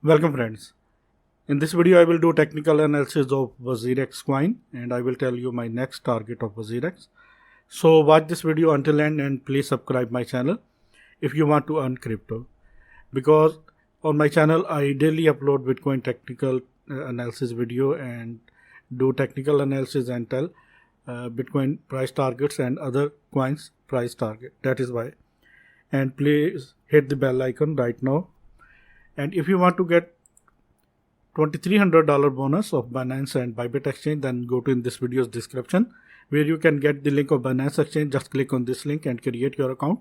Welcome friends. In this video I will do technical analysis of WazirX coin and I will tell you my next target of WazirX. So watch this video until end and please subscribe my channel if you want to earn crypto. Because on my channel I daily upload Bitcoin technical analysis video and do technical analysis and tell Bitcoin price targets and other coins price target. That is why. And please hit the bell icon right now. And if you want to get $2,300 bonus of Binance and Bybit exchange, then go to in this video's description where you can get the link of Binance exchange. Just click on this link and create your account,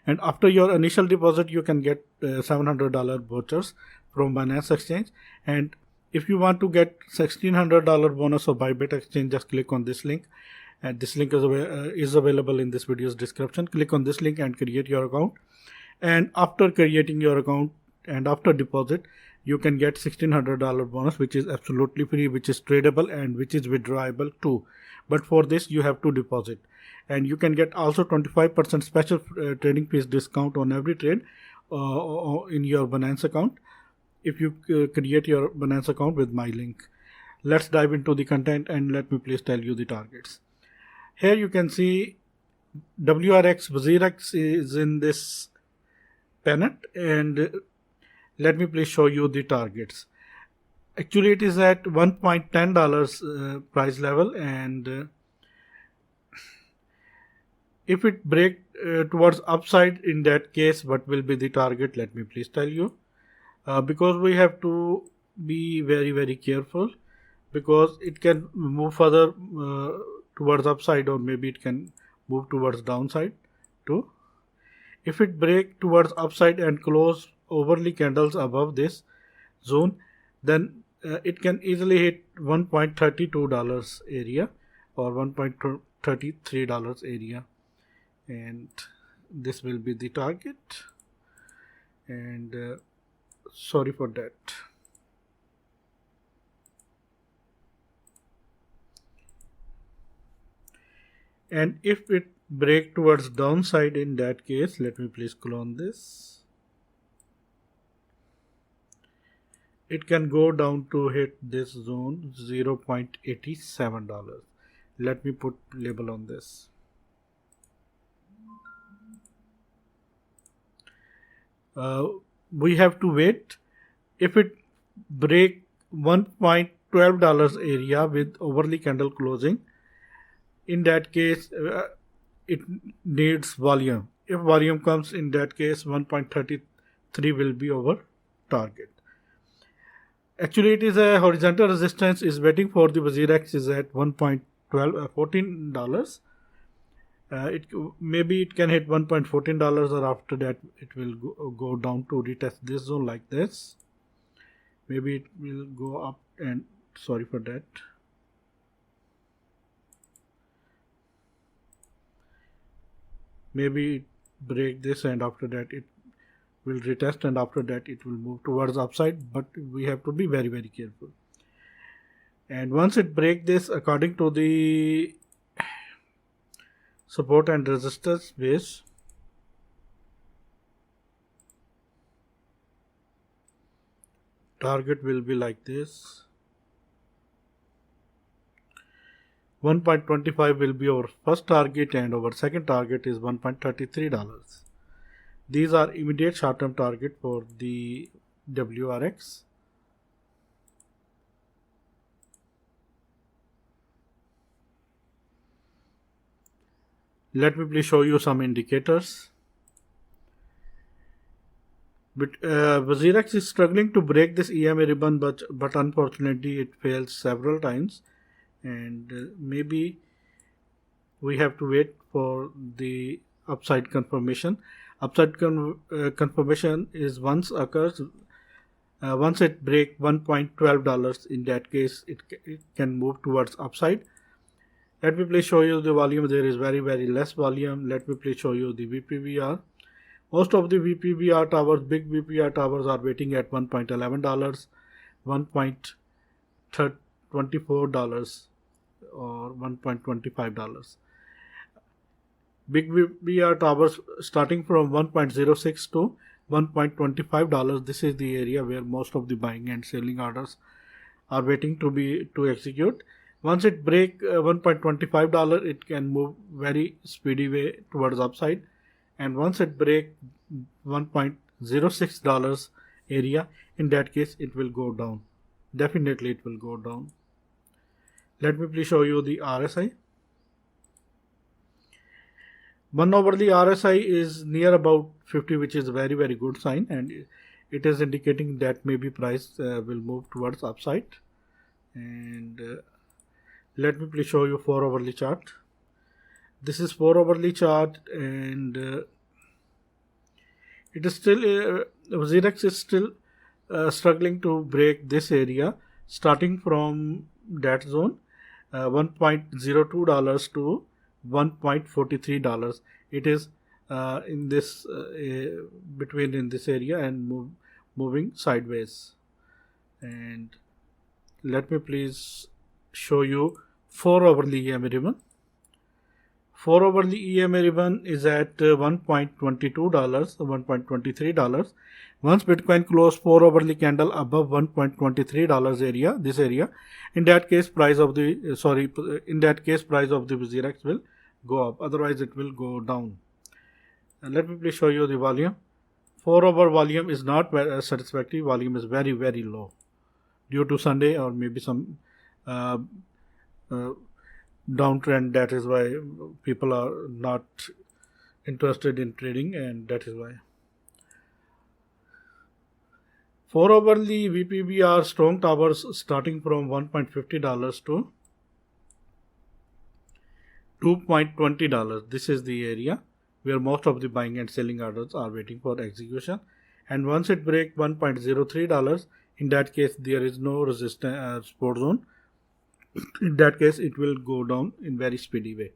and after your initial deposit you can get $700 vouchers from Binance exchange. And if you want to get $1,600 bonus of Bybit exchange, just click on this link, and this link is available in this video's description. Click on this link and create your account, and after creating your account and after deposit you can get $1,600 bonus, which is absolutely free, which is tradable and which is withdrawable too. But for this you have to deposit, and you can get also 25% special trading fees discount on every trade in your Binance account if you create your Binance account with my link. Let's dive into the content and let me please tell you the targets. Here you can see WazirX is in this pennant, and let me please show you the targets. Actually it is at $1.10 price level, and if it break towards upside, in that case what will be the target, let me please tell you. Because we have to be very careful, because it can move further towards upside, or maybe it can move towards downside too. If it break towards upside and close overly candles above this zone, then it can easily hit $1.32 area or $1.33 area, and this will be the target. And sorry for that. And if it break towards downside, in that case, let me please clone this, it can go down to hit this zone $0.87. Let me put label on this. We have to wait. If it break $1.12 area with overly candle closing, in that case it needs volume. If volume comes, in that case 1.33 will be our target. Actually it is a horizontal resistance is waiting for the WazirX is at $1.14. Maybe it can hit $1.14, or after that it will go down to retest this zone like this. Maybe it will go up, and sorry for that. Maybe break this, and after that it will retest, and after that it will move towards upside, but we have to be very careful. And once it break this according to the support and resistance base, target will be like this. 1.25 will be our first target, and our second target is $1.33. These are immediate short-term target for the WRX. Let me please show you some indicators. But WazirX is struggling to break this EMA ribbon, but unfortunately it fails several times, and maybe we have to wait for the upside confirmation. Upside confirmation is once occurs once it break $1.12. In that case it can move towards upside. Let me please show you the volume. There is very less volume. Let me please show you the VPVR. Most of the VPVR towers, big VPVR towers, are waiting at $1.11, $1.24 or $1.25. Big VPVR towers starting from 1.06 to $1.25. This is the area where most of the buying and selling orders are waiting to execute. Once it break $1.25, it can move very speedy way towards upside, and once it break $1.06 area, in that case it will go down. Definitely it will go down. Let me please show you the RSI. 1 hourly RSI is near about 50, which is a very very good sign, and it is indicating that maybe price will move towards upside. And let me please show you 4 hourly chart. This is 4 hourly chart, and it is still Xerox is still struggling to break this area, starting from that zone, $1.02 to $1.43. It is in this between in this area and moving sideways. And let me please show you 4 hourly EMA ribbon. 4 hourly EMA ribbon is at $1.22, $1.23. Once Bitcoin closed 4 hourly candle above $1.23 area, this area, in that case price of the Xerox will go up. Otherwise, it will go down. And let me please show you the volume. 4 hour volume is not satisfactory. Volume is very very low due to Sunday or maybe some downtrend. That is why people are not interested in trading, and that is why. 4 hourly VPB are strong towers starting from $1.50 to $2.20. This is the area where most of the buying and selling orders are waiting for execution. And once it breaks $1.03, in that case there is no resistance support zone. In that case it will go down in very speedy way.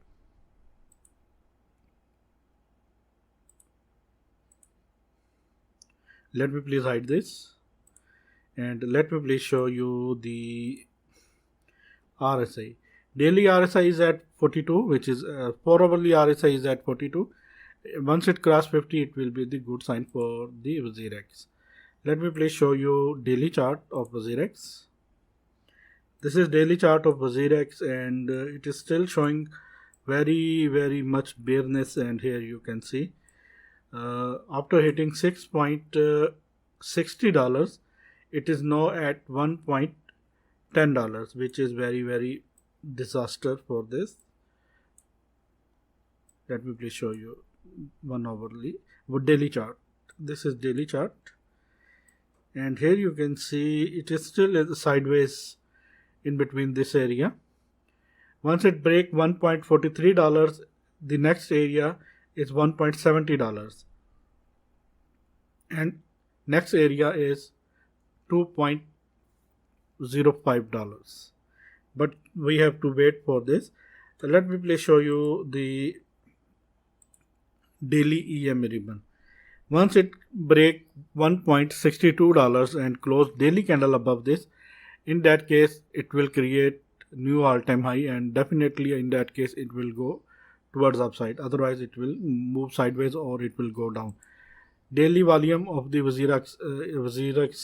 Let me please hide this, and let me please show you the RSI. Daily RSI is at 42, which is 4 hourly RSI is at 42. Once it crosses 50, it will be the good sign for the Xerox. Let me please show you daily chart of Xerox. This is daily chart of Xerox, and it is still showing very very much bareness. And here you can see after hitting $6.60, it is now at $1.10, which is very very disaster for this. Let me please show you 1 hourly daily chart. This is daily chart, and here you can see it is still sideways in between this area. Once it break $1.43, the next area is $1.70, and next area is $2.05. But we have to wait for this. So let me please show you the daily EMA ribbon. Once it break $1.62 and close daily candle above this, in that case it will create new all-time high, and definitely in that case it will go towards upside. Otherwise it will move sideways or it will go down. Daily volume of the Xerox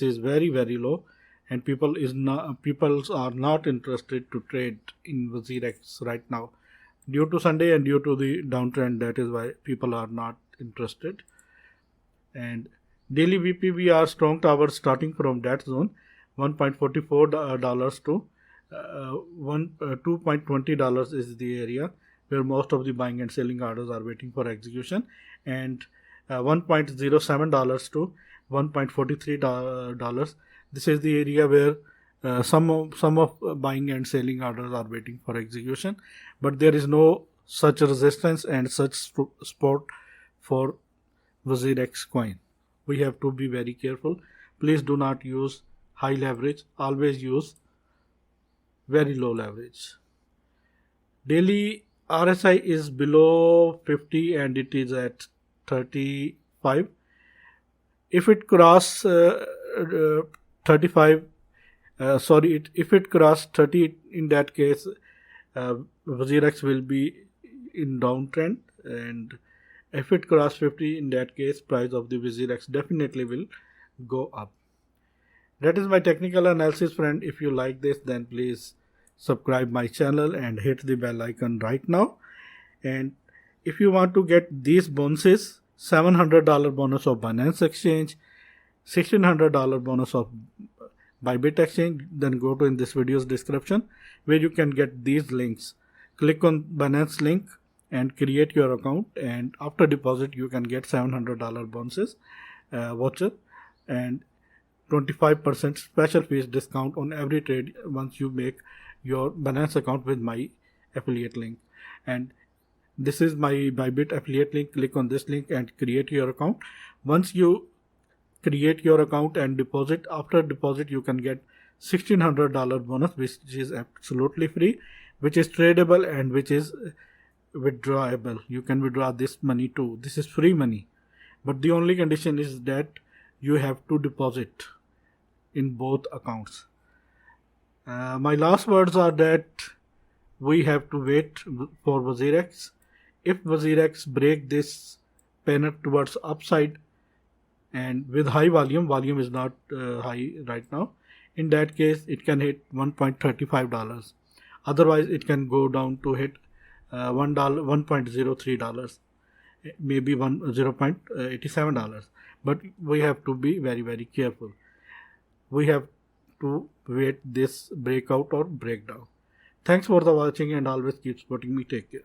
is very very low, and people are not interested to trade in Xerox right now due to Sunday and due to the downtrend. That is why people are not interested. And daily VPB are strong towers starting from that zone, $1.44 to $2.20 is the area where most of the buying and selling orders are waiting for execution, and $1.07 to $1.43. This is the area where some of buying and selling orders are waiting for execution, but there is no such resistance and such support for Xerox coin. We have to be very careful. Please do not use high leverage. Always use very low leverage. Daily RSI is below 50 and it is at 35. If it cross 35, if it cross 30, in that case Xerox will be in downtrend, and If it cross 50, in that case price of the WYSIWYG definitely will go up. That is my technical analysis, friend. If you like this, then please subscribe my channel and hit the bell icon right now. And if you want to get these bonuses, $700 bonus of Binance Exchange, $1,600 bonus of Bybit Exchange, then go to in this video's description where you can get these links. Click on Binance link and create your account, and after deposit you can get $700 bonuses voucher and 25% special fees discount on every trade once you make your Binance account with my affiliate link. And this is my Bybit affiliate link. Click on this link and create your account. Once you create your account and deposit, after deposit you can get $1,600 bonus, which is absolutely free, which is tradable and which is withdrawable. You can withdraw this money too. This is free money, but the only condition is that you have to deposit in both accounts. My last words are that we have to wait for WYSIWYG. If WYSIWYG break this panel towards upside and with high volume is not high right now, in that case it can hit $1.35. Otherwise it can go down to hit $1.03, maybe $0.87. But we have to be very, very careful. We have to wait this breakout or breakdown. Thanks for the watching and always keep supporting me. Take care.